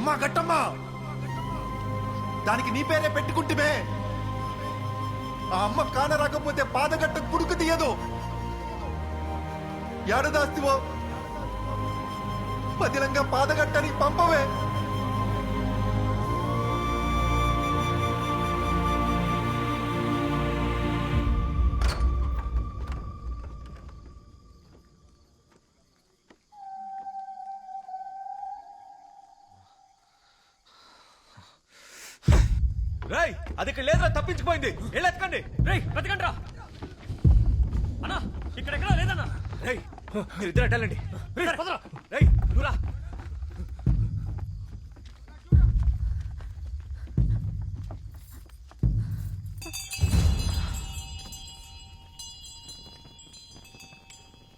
అమ్మా గట్టమ్మా, దానికి నీ పేరే పెట్టుకుంటుమే. ఆ అమ్మ కాన రాకపోతే పాదగట్ట కుడుకు తీయదు. ఏడదాస్తివో పదిలంగా పాదగట్టని పంపవే. రేయ్, అది ఇక్కడ లేదురా, తప్పించిపోయింది. వెళ్ళెత్తుకోండి. రేయ్ బతకండి రా అన్నా, ఇక్కడెక్కడా లేదన్నా. రేయ్, మీరిద్దరు అట్టాలండి. రేయ్, పదరా. రేయ్, నువ్వురా.